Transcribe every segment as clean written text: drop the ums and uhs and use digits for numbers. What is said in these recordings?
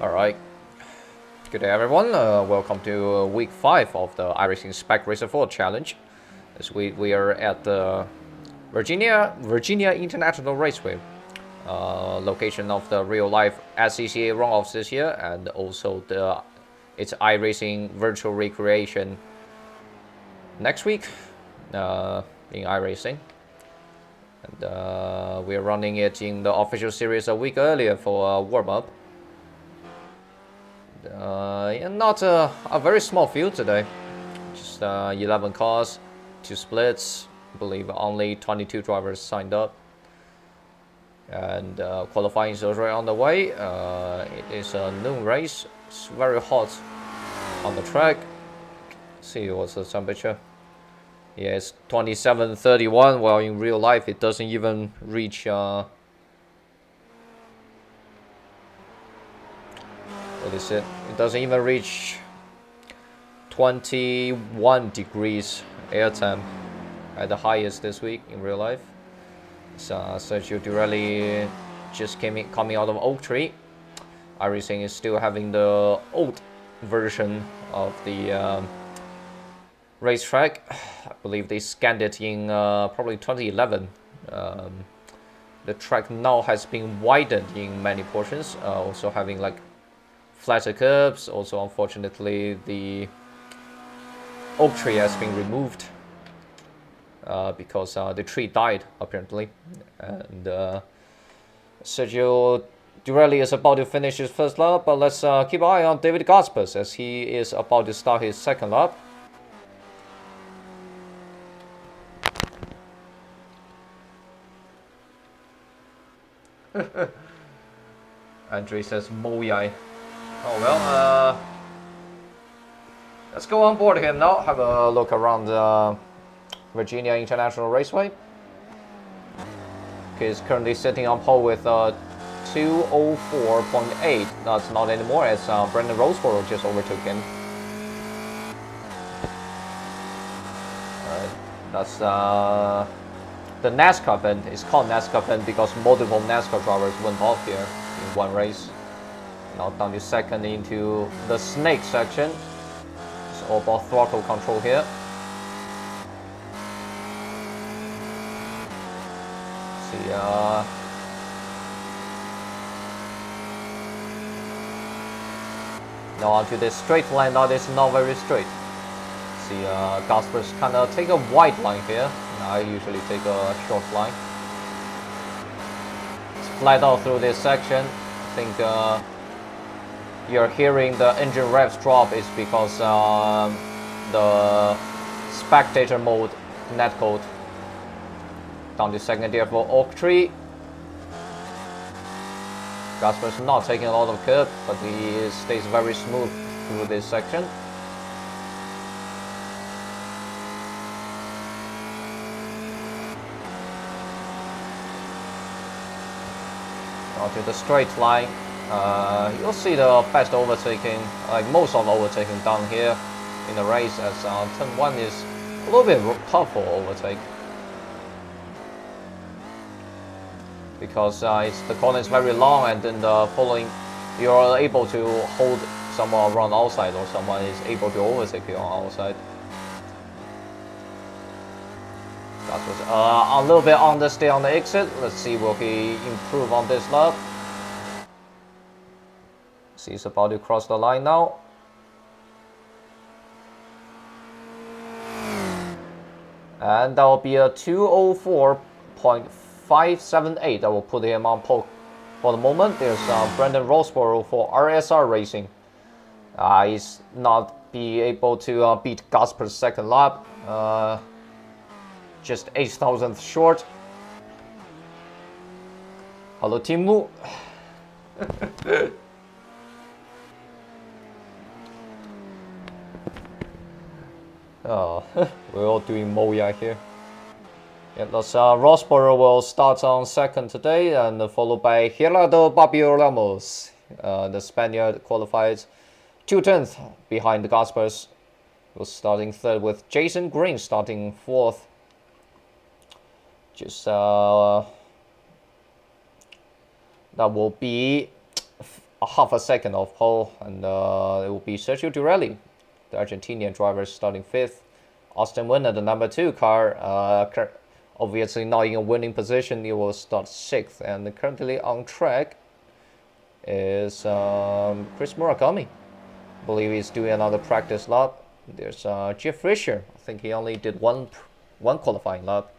Alright, good day everyone, welcome to week 5 of the iSpec Racer 4 challenge. As we are at the Virginia International Raceway, location of the real-life SCCA runoffs this year, and also its iRacing virtual recreation next week in iRacing. And we are running it in the official series a week earlier for a warm-up. Not a very small field today, just 11 cars, 2 splits. I believe only 22 drivers signed up, and qualifying is already on the way. It is a noon race. It's very hot on the track. Let's see what's the temperature. Yeah, it's 27-31, while in real life it doesn't even reach what is it? It doesn't even reach 21 degrees air temp at the highest this week in real life. So Sergio Durelli just coming out of Oak Tree. iRacing is still having the old version of the racetrack. I believe they scanned it in probably 2011. The track now has been widened in many portions, also having like flatter curbs. Also, unfortunately, the oak tree has been removed because the tree died apparently. And Sergio Durelli is about to finish his first lap, but let's keep an eye on David Gaspers as he is about to start his second lap. Andre says Moyai. Oh well, let's go on board him now, have a look around Virginia International Raceway. He's currently sitting on pole with 2:04.8. That's not anymore, as Brendan Roseborough just overtook him. That's the NASCAR event. It's called NASCAR event because multiple NASCAR drivers went off here in one race. Now down to second into the snake section. It's all about throttle control here. See, now onto this straight line. Now this is not very straight. See, Gaspers kind of take a wide line here. I usually take a short line. It's flat out through this section. I think you're hearing the engine revs drop is because the spectator mode netcode. Down to second gear for Oak Tree. Gasper's not taking a lot of curb, but he stays very smooth through this section. Onto the straight line. You'll see the best overtaking, like most of the overtaking down here in the race, as turn 1 is a little bit tough for overtake. Because the corner is very long, and then the following, you're able to hold someone around outside, or someone is able to overtake you on outside. That was a little bit understeer on the exit. Let's see, will he improve on this lap? He's about to cross the line now. And that will be a 2:04.578. That will put him on pole for the moment. There's Brendan Roseborough for RSR Racing. He's not be able to beat Gasper's second lap. Just 8,000th short. Hello, Timu. Oh, we're all doing Moya here. Yeah, that's Rosborough will start on second today, and followed by Gerardo Babio Ramos. The Spaniard qualified 2/10 behind the Gaspers. Was starting third with Jason Green starting fourth. Just that will be a half a second off pole, and it will be Sergio Durelli, the Argentinian driver, starting 5th. Austin Winner, the number 2 car, obviously not in a winning position. He will start 6th, and currently on track is Chris Murakami. I believe he's doing another practice lap. There's Jeff Fisher. I think he only did one qualifying lap.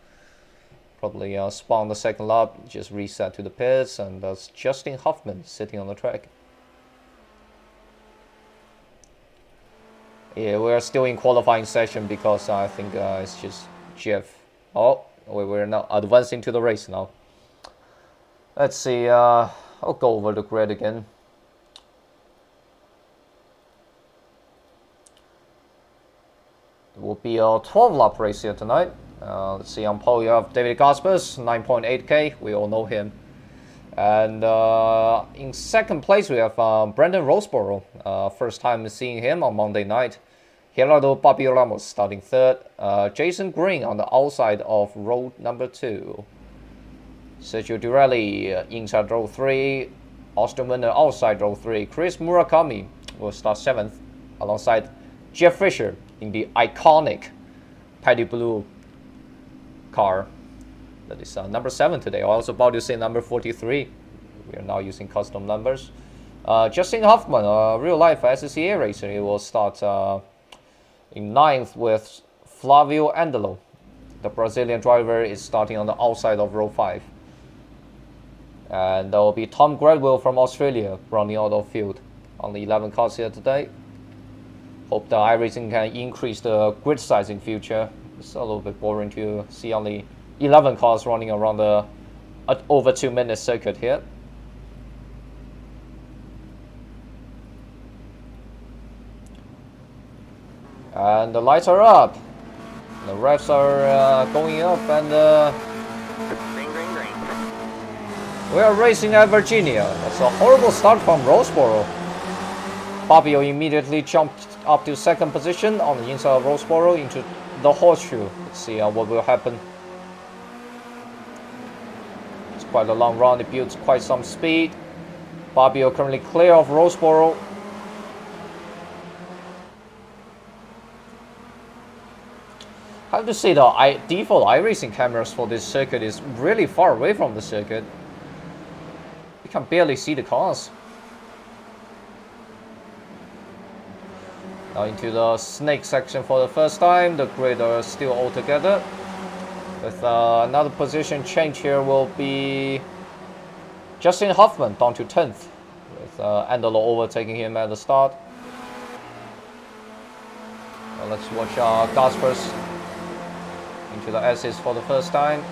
Probably spawned the second lap, just reset to the pits, and that's Justin Hoffman sitting on the track. Yeah, we're still in qualifying session because I think it's just Jeff. Oh, we're now advancing to the race now. Let's see, I'll go over the grid again. It will be a 12-lap race here tonight. Let's see, on pole you have David Gaspers, 9.8k, we all know him. And in second place we have Brendan Roseborough, first time seeing him on Monday night. Gerardo Babio Ramos starting 3rd. Jason Green on the outside of row number 2. Sergio Durelli inside row 3. Austin Winner outside row 3. Chris Murakami will start 7th alongside Jeff Fisher in the iconic Paddy Blue car. That is number 7 today. I was about to say number 43. We are now using custom numbers. Justin Hoffman, real life SCCA racer. He will start in 9th with Flavio Andelo. The Brazilian driver is starting on the outside of row 5. And there will be Tom Gradwell from Australia running out of field. Only 11 cars here today. Hope the iRacing can increase the grid size in future. It's a little bit boring to see only 11 cars running around the over 2-minute circuit here. And the lights are up. The revs are going up, and we are racing at Virginia. That's a horrible start from Roseborough. Fabio immediately jumped up to 2nd position on the inside of Roseborough into the horseshoe. Let's see what will happen. It's quite a long run. It builds quite some speed. Fabio currently clear of Roseborough. I have to say the default iRacing cameras for this circuit is really far away from the circuit. You can barely see the cars. Now into the snake section for the first time. The grid are still all together. With another position change here will be Justin Hoffman down to 10th. With Andelo overtaking him at the start. Well, let's watch Gaspers into the S's for the first time.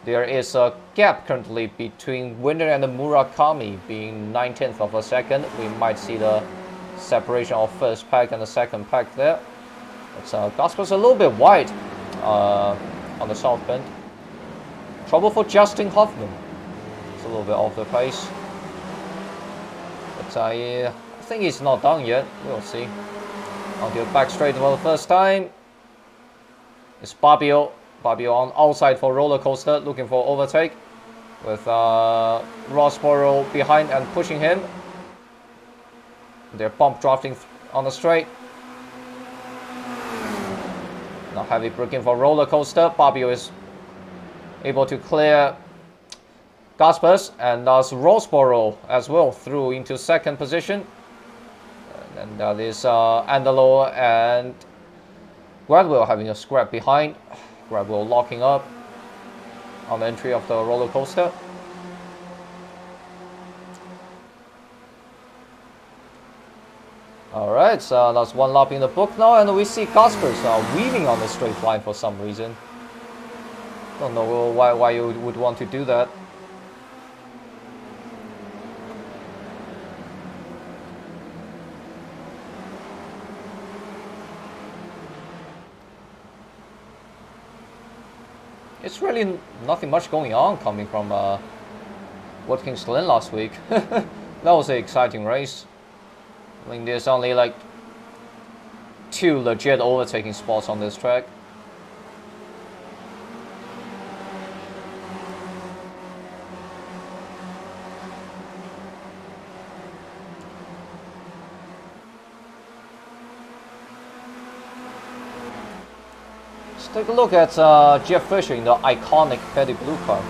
There is a gap currently between Winner and Murakami, being 9/10 of a second. We might see the separation of first pack and the second pack there. It's Gasper's a little bit wide on the south bend. Trouble for Justin Hoffman. It's a little bit off the pace. But I think he's not done yet. We'll see. Onto the back straight for the first time. It's Fabio. Fabio on outside for roller coaster, looking for overtake. With Roseborough behind and pushing him. They're bump drafting on the straight. Now heavy braking for roller coaster. Fabio is able to clear Gaspers, and that's Roseborough as well through into 2nd position. And that is Andelo and Gradwell having a scrap behind. Gradwell locking up on the entry of the roller coaster. Alright, so that's one lap in the book now, and we see Gaspers weaving on the straight line for some reason. Don't know why you would want to do that. It's really nothing much going on coming from Watkins Glen last week. That was an exciting race. I mean, there's only like 2 legit overtaking spots on this track. take a look at Jeff Fisher in the iconic Petty Blue car.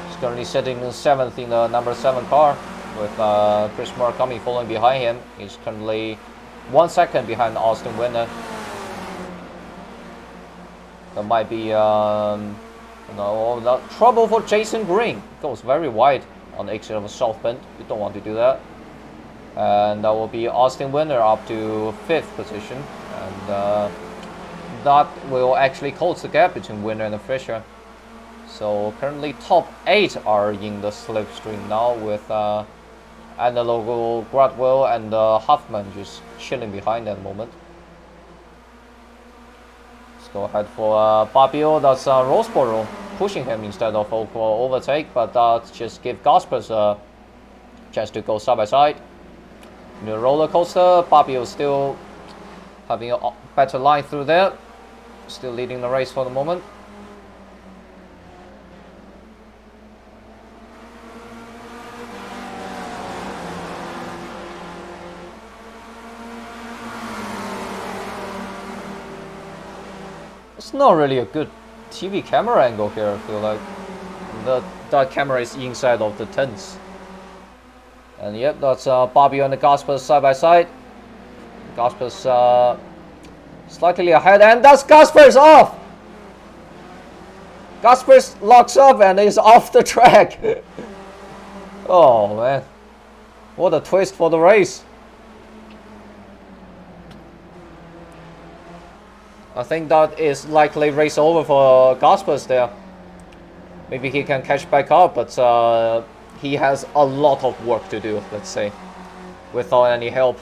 He's currently sitting in 7th in the number 7 car, with Chris Murakami following behind him. He's currently 1 second behind Austin Winner. There might be trouble for Jason Green. Goes very wide on the exit of a South Bend. You don't want to do that. And that will be Austin Winner up to 5th position. And that will actually close the gap between Winner and Fisher. So currently top 8 are in the slipstream now, with Analogo, Gradwell and Huffman just chilling behind at the moment. Let's go ahead for Fabio. That's Rosborough pushing him instead of overtake, but that just gives Gaspers a chance to go side by side. In the roller coaster, Fabio still having a better line through there, still leading the race for the moment. It's not really a good TV camera angle here, I feel like. That camera is inside of the tents. And yep, that's Fabio and the Gaspers side by side. Gaspers slightly ahead, and that's Gaspers off! Gaspers locks up and is off the track. Oh man, what a twist for the race. I think that is likely race over for Gaspers there. Maybe he can catch back up, but he has a lot of work to do, let's say, without any help.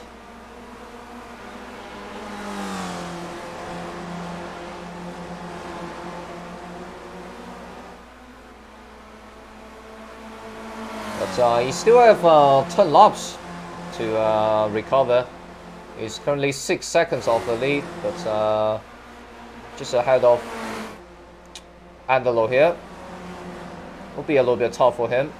But he still have 10 laps to recover. He's currently 6 seconds off the lead, but just ahead of Andelo here. Will be a little bit tough for him.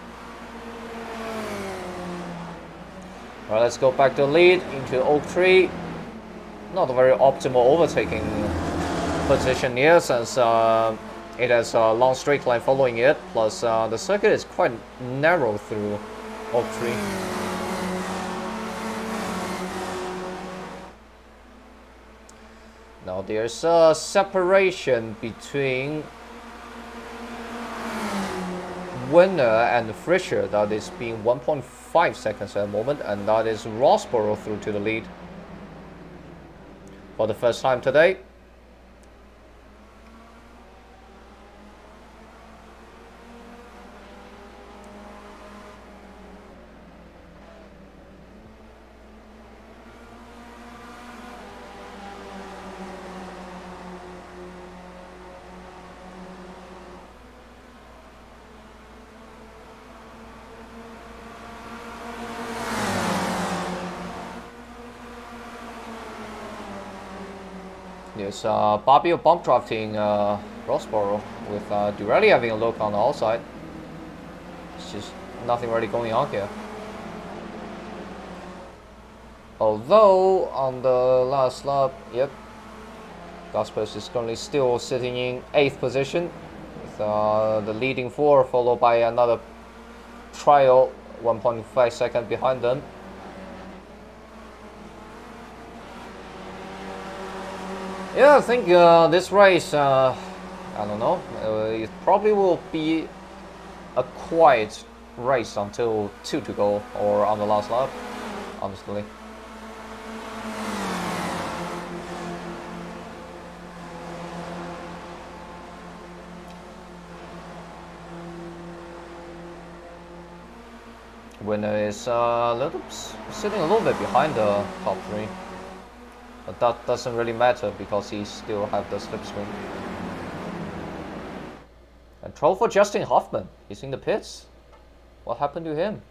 Alright, let's go back to the lead into Oak Tree. Not a very optimal overtaking position here, since it has a long straight line following it, plus the circuit is quite narrow through Oak Tree. Now there's a separation between Winner and Fisher that is being 1.5 seconds at the moment, and that is Rosborough through to the lead for the first time today. Yes, Fabio bump drafting Rosborough, with Durelli having a look on the outside. It's just nothing really going on here. Although on the last lap, yep, Gaspers is currently still sitting in 8th position, with the leading 4 followed by another trial 1.5 seconds behind them. Yeah, I think this race, I don't know, it probably will be a quiet race until 2 to go, or on the last lap, honestly. Winner is sitting a little bit behind the top 3. But that doesn't really matter because he still have the slipstream. And trouble for Justin Hoffman. He's in the pits. What happened to him?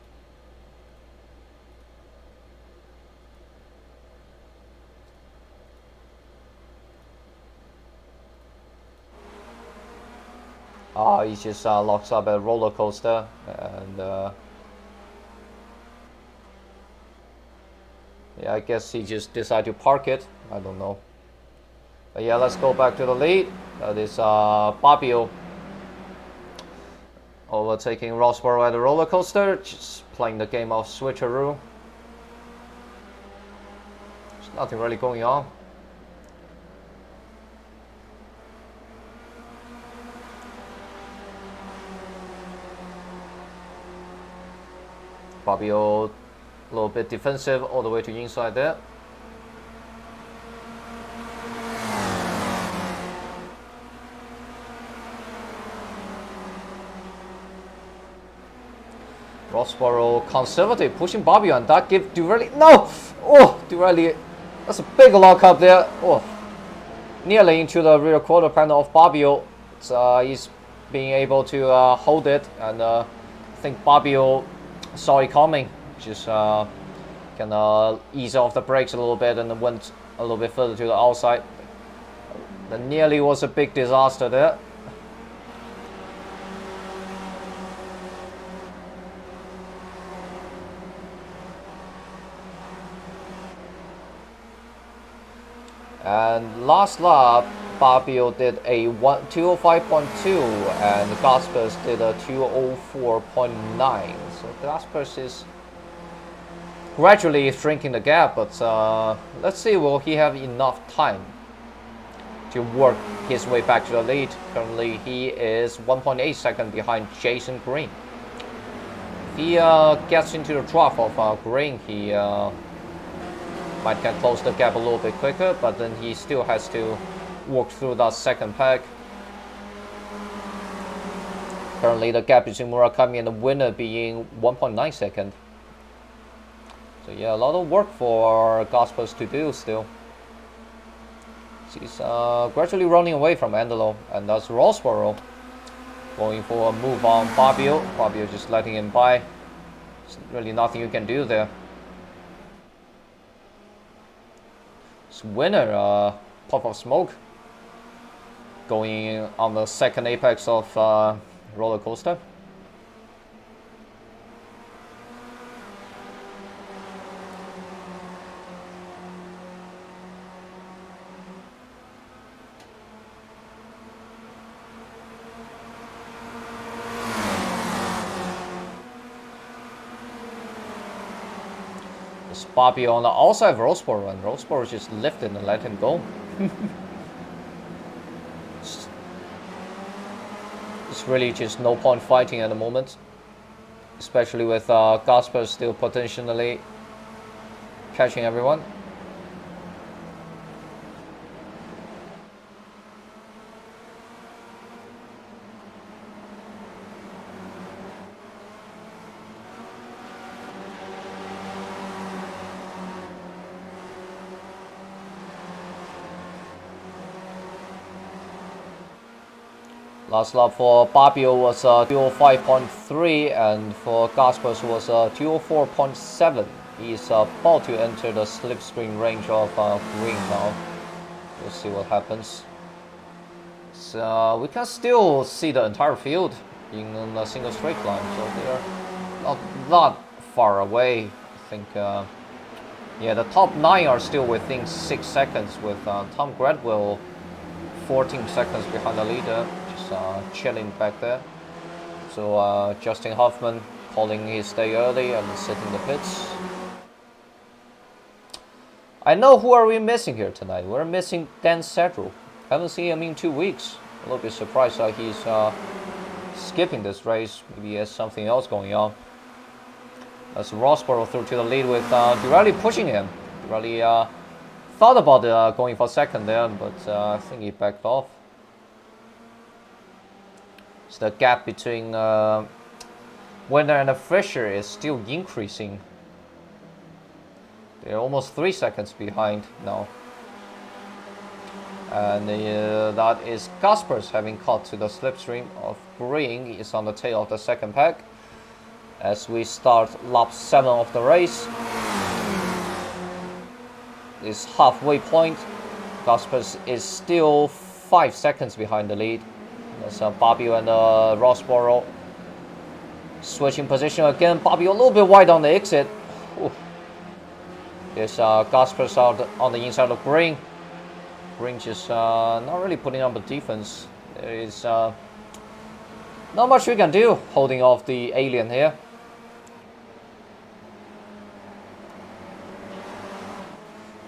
He just locks up a roller coaster, and yeah, I guess he just decided to park it. I don't know. But yeah, let's go back to the lead. That is Fabio overtaking Rosborough at the roller coaster, just playing the game of switcheroo. There's nothing really going on. Fabio a little bit defensive all the way to inside there. Rosborough conservative, pushing Fabio, and that gives Durelli. No! Oh, Durelli, that's a big lock up there. Oh, nearly into the rear quarter panel of Fabio. He's being able to hold it, and I think Fabio saw it coming. Just can ease off the brakes a little bit and then went a little bit further to the outside. That nearly was a big disaster there. And last lap, Fabio did a 205.2 and Gaspers did a 204.9. So Gaspers is gradually shrinking the gap, but let's see, will he have enough time to work his way back to the lead? Currently, he is 1.8 seconds behind Jason Green. If he gets into the trough of Green, he might can close the gap a little bit quicker, but then he still has to work through that second pack. Currently, the gap between Murakami and the winner being 1.9 seconds. So yeah, a lot of work for Gaspers to do still. He's gradually running away from Andelo, and that's Rosborough going for a move on Fabio. Fabio just letting him by. There's really nothing you can do there. This winner, Puff of Smoke, going on the second apex of roller coaster. Fabio on the outside of Rosborough, and Rosborough just lifted and let him go. It's really just no point fighting at the moment, especially with Gaspers still potentially catching everyone. Last lap for Fabio was 205.3 and for Gaspers was 204.7. He's about to enter the slipstream range of Green now. We'll see what happens. So we can still see the entire field in a single straight line, so they're not that far away. I think yeah, the top 9 are still within 6 seconds, with Tom Gradwell 14 seconds behind the leader. Chilling back there. So Justin Hoffman calling his day early and sitting the pits. I know who are we missing here tonight. We're missing Dan Sedrell. Haven't seen him in 2 weeks. A little bit surprised that he's skipping this race. Maybe he has something else going on. As Rosborough through to the lead with Durelli pushing him. Durelli thought about going for second there, but I think he backed off. So the gap between Winner and Fisher is still increasing. They're almost 3 seconds behind now. And that is Gaspers having caught to the slipstream of Green. Is on the tail of the second pack as we start lap 7 of the race. This halfway point, Gaspers is still 5 seconds behind the lead. That's Fabio and Rosborough switching position again. Fabio a little bit wide on the exit. Ooh. There's Gaspers out on the inside of Green. Green just not really putting up a defense. There is not much we can do holding off the alien here.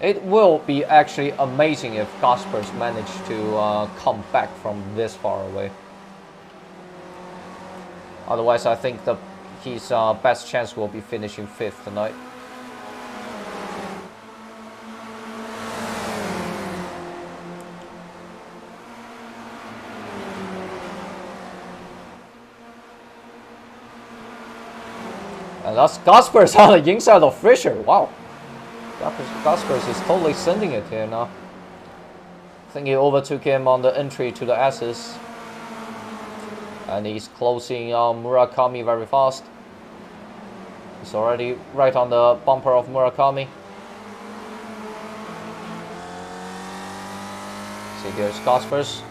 It will be actually amazing if Gaspers manage to come back from this far away. Otherwise, I think his best chance will be finishing 5th tonight. And that's Gaspers on the inside of Fisher. Wow. Gaspers is totally sending it here now. I think he overtook him on the entry to the S's. And he's closing Murakami very fast. He's already right on the bumper of Murakami. See, there's Gaspers.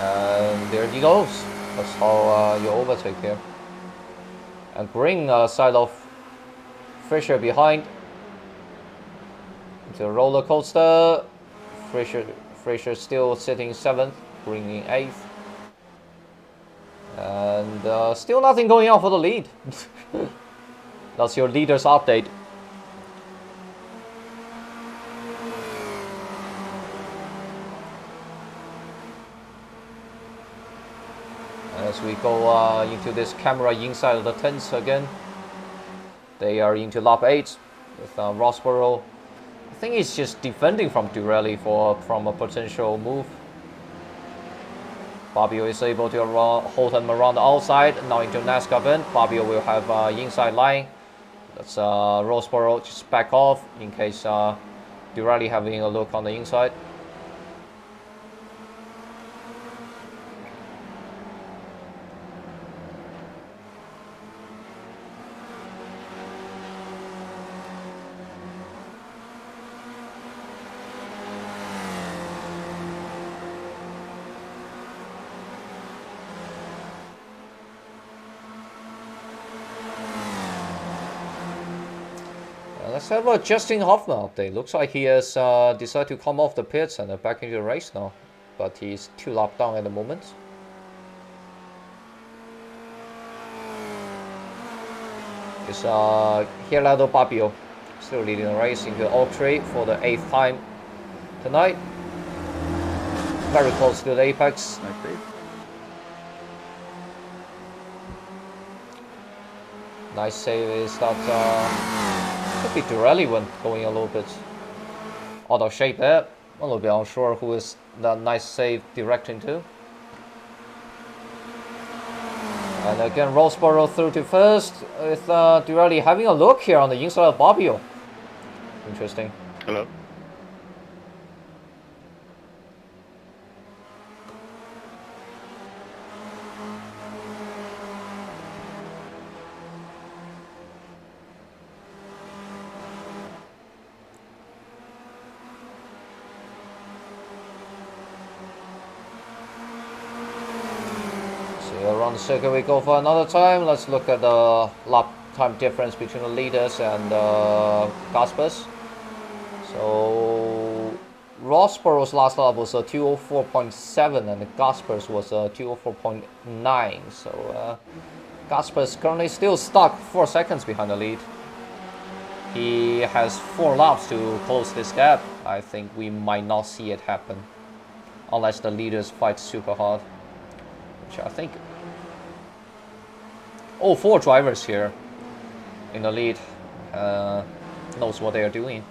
And there he goes. That's how you overtake here. And bring side of Fisher behind. Into a roller coaster. Fisher still sitting 7th, bringing 8th. And still nothing going on for the lead. That's your leader's update. As we go into this camera inside of the tents again, they are into lap 8 with Rossborough. I think he's just defending from Durelli from a potential move. Fabio is able to hold him around the outside. Now into NASCAR bend. Fabio will have inside line. That's Rossborough just back off in case Durelli having a look on the inside. Let's have a Justin Hoffman update. Looks like he has decided to come off the pits and back into the race now. But he's 2 laps down at the moment. It's Gerardo Babio still leading the race into Austria for the 8th time tonight. Very close to the apex. Nice save is that could be Durelli when going a little bit out of shape there. A little bit unsure who is that nice save directing to. And again, Rossborough through to 1st with Durelli having a look here on the inside of Babio. Interesting. Hello. Around the circuit we go for another time. Let's look at the lap time difference between the leaders and Gaspers. So Rossborough's last lap was a 204.7 and Gaspers was a 204.9. So Gaspers currently still stuck 4 seconds behind the lead. He has 4 laps to close this gap. I think we might not see it happen unless the leaders fight super hard, which I think all 4 drivers here in the lead knows what they are doing.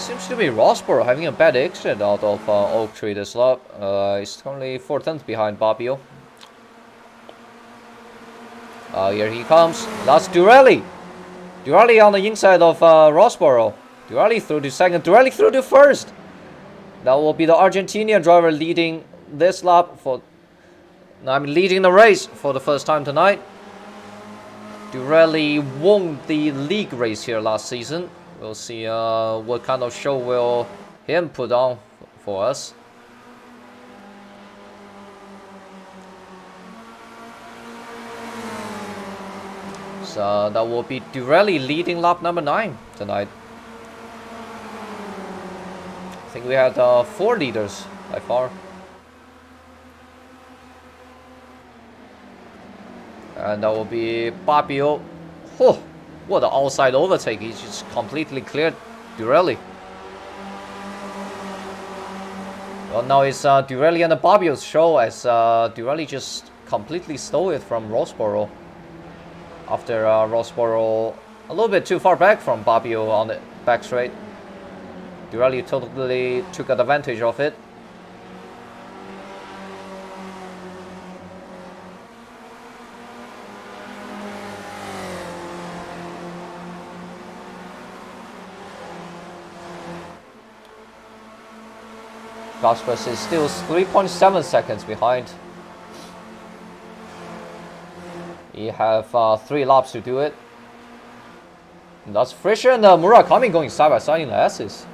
seems to be Rosborough having a bad exit out of Oak Tree this lap. He's currently 4/10 behind Babio. Here he comes. That's Durelli. Durelli on the inside of Rosborough. Durelli through to second. Durelli through to first. That will be the Argentinian driver leading this lap leading the race for the first time tonight. Durelli won the league race here last season. We'll see what kind of show will him put on for us. So that will be Durelli leading lap number 9 tonight. I think we had 4 leaders by far. And that will be Babio. Oh, what an outside overtake. He just completely cleared Durelli. Well, now it's Durelli and Babio's show as Durelli just completely stole it from Rosborough. After Rosborough a little bit too far back from Babio on the back straight. Durelli totally took advantage of it. Gaspers is still 3.7 seconds behind. He have 3 laps to do it. And that's Fischer and Murakami going side by side in the S's.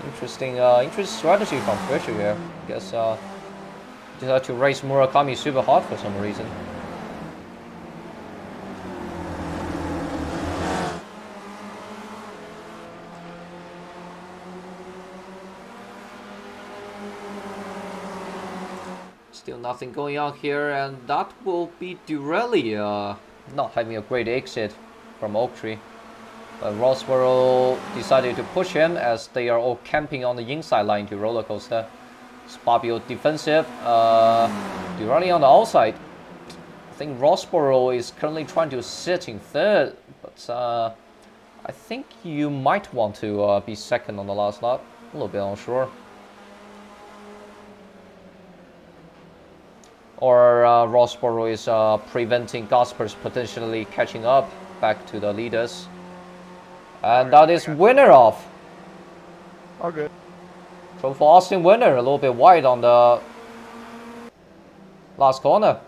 Interesting strategy from Fischer here. I guess just had to race Murakami super hard for some reason. Still nothing going on here, and that will be Durelli not having a great exit from Oak Tree. But Rosborough decided to push him as they are all camping on the inside line to roller coaster. Babio defensive, Durelli on the outside. I think Rosborough is currently trying to sit in third, but I think you might want to be second on the last lap. A little bit unsure. Or Rosborough is preventing Gaspers potentially catching up back to the leaders. And that is winner off. Okay. So for Austin Winner, a little bit wide on the last corner.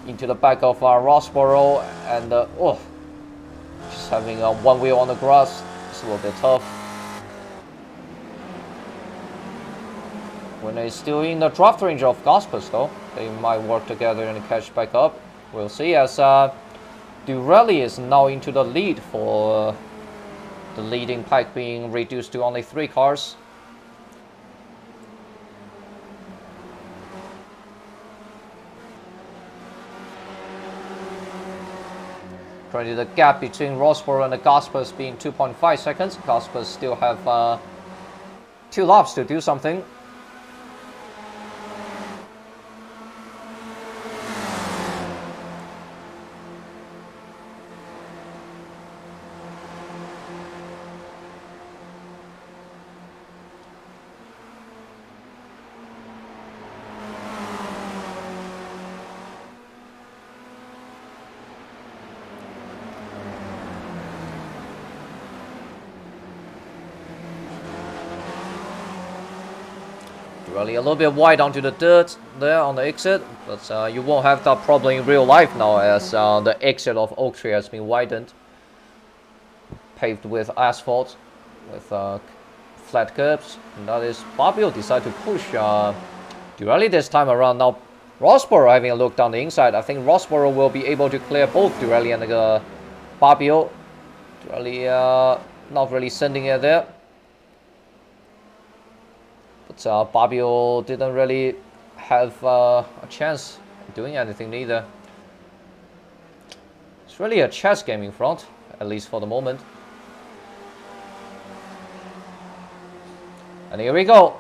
Into the back of Rosborough, and just having one wheel on the grass. It's a little bit tough. Winner is still in the draft range of Gaspers though. They might work together and catch back up. We'll see as Durelli is now into the lead for the leading pack being reduced to only 3 cars. Currently the gap between Rosborough and the Gaspers being 2.5 seconds. Gaspers still have 2 laps to do something. Really a little bit wide onto the dirt there on the exit, but you won't have that problem in real life now as the exit of Oak Tree has been widened, paved with asphalt, with flat curbs. And that is Babio decided to push Durelli this time around. Now Rosborough having a look down the inside. I think Rosborough will be able to clear both Durelli and Babio. Durelli not really sending it there. But Babio didn't really have a chance of doing anything neither. It's really a chess game in front, at least for the moment. And here we go,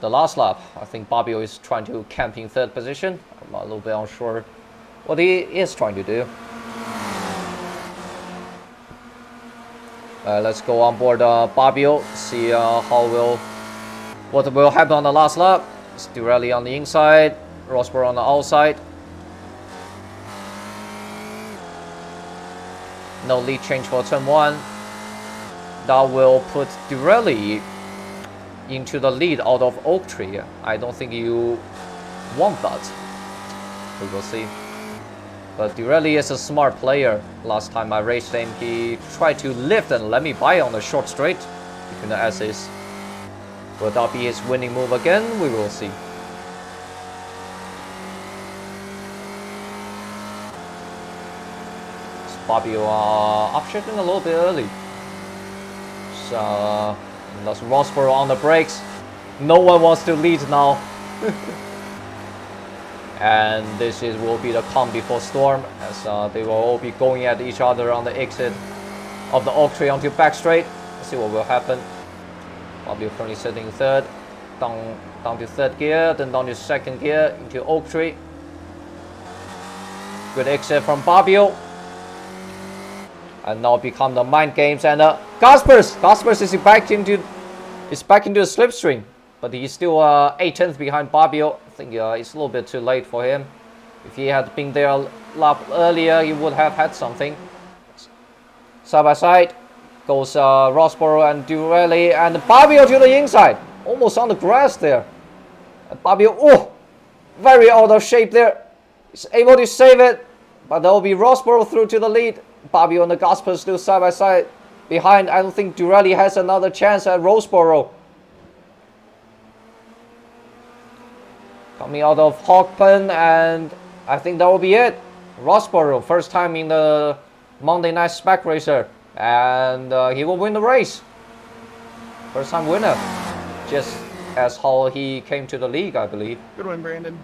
the last lap. I think Babio is trying to camp in 3rd position. I'm a little bit unsure what he is trying to do. Let's go on board Fabio. See what will happen on the last lap. Sturelli on the inside, Rosberg on the outside. No lead change for turn 1. That will put Durelli into the lead out of Oak Tree. I don't think you want that. We will see. But Durelli is a smart player. Last time I raced him, he tried to lift and let me by on the short straight between the S's. Will that be his winning move again? We will see. Fabio upshifting a little bit early. So that's Rosberg on the brakes. No one wants to lead now. And this will be the calm before storm, as they will all be going at each other on the exit of the Oak Tree onto back straight. Let's see what will happen. Fabio currently sitting in third, down to third gear, then down to second gear into Oak Tree. Good exit from Fabio. And now become the mind games, and Gaspers is back into the slipstream, but he's still 8/10 behind Fabio. I think it's a little bit too late for him. If he had been there a lap earlier, he would have had something. Side by side goes Rosberg and Durelli, and Fabio to the inside, almost on the grass there. And Fabio, oh, very out of shape there. He's able to save it, but there will be Rosberg through to the lead. Fabio and the Gasper still side by side behind. I don't think Durelli has another chance at Roseboro. Coming out of Hawkpen, and I think that will be it. Roseboro, first time in the Monday Night Spec Racer, and he will win the race. First time winner, just as how he came to the league, I believe. Good win, Brandon.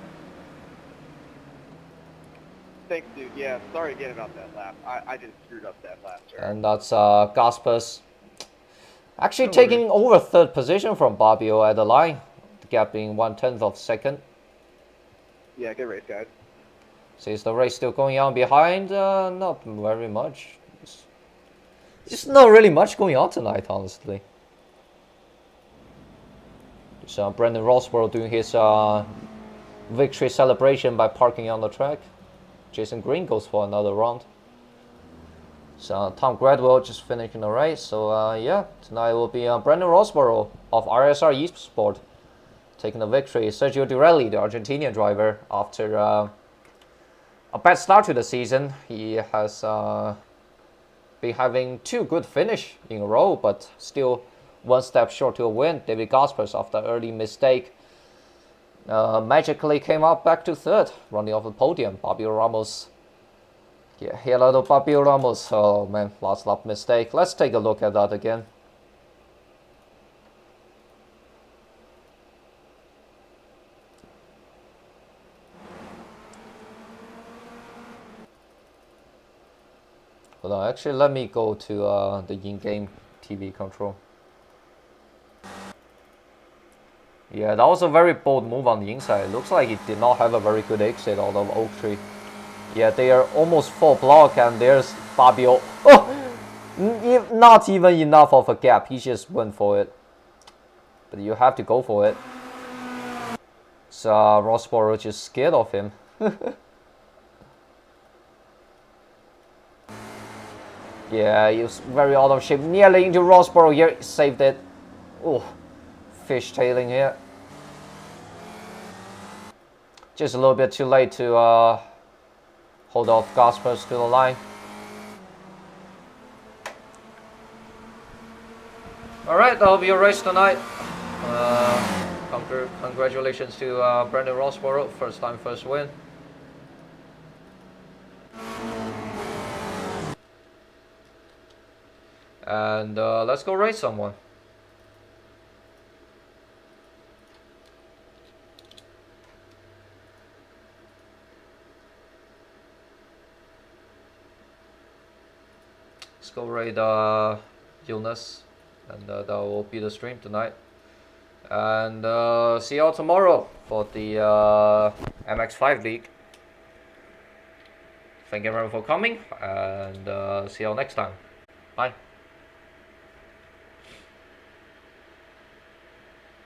Thanks, dude. Yeah, sorry again about that lap. I just screwed up that lap, sir. And that's Gaspers actually taking over third position from Fabio at the line. The gap being 1/10 of a second. Yeah, good race, guys. So is the race still going on behind? Not very much. It's not really much going on tonight, honestly. It's Brendan Rosberg doing his victory celebration by parking on the track. Jason Green goes for another round. So Tom Gradwell just finishing the race. So yeah, tonight will be Brendan Rosberg of RSR Esport taking the victory. Sergio Durelli, the Argentinian driver, after a bad start to the season, he has been having 2 good finishes in a row, but still 1 step short to a win. David Gaspers, after early mistake, magically came up back to third, running off the podium. Fabio Ramos. Yeah, hello to Fabio Ramos. Oh man, last lap mistake. Let's take a look at that again. Hold on, actually let me go to the in-game TV control. Yeah, that was a very bold move on the inside. It looks like he did not have a very good exit out of Oak Tree. Yeah, they are almost full block, and there's Fabio. Oh! Not even enough of a gap. He just went for it. But you have to go for it. So Rosberg just scared of him. Yeah, he was very out of shape. Nearly into Rosberg here. Saved it. Oh, fishtailing here. Just a little bit too late to hold off Gaspers to the line. Alright, that'll be your race tonight. Congratulations to Brendan Rosberg, first time, first win. And let's go race someone. Let's go raid Jonas, and that will be the stream tonight. And see y'all tomorrow for the MX5 League. Thank you everyone for coming, and see y'all next time. Bye.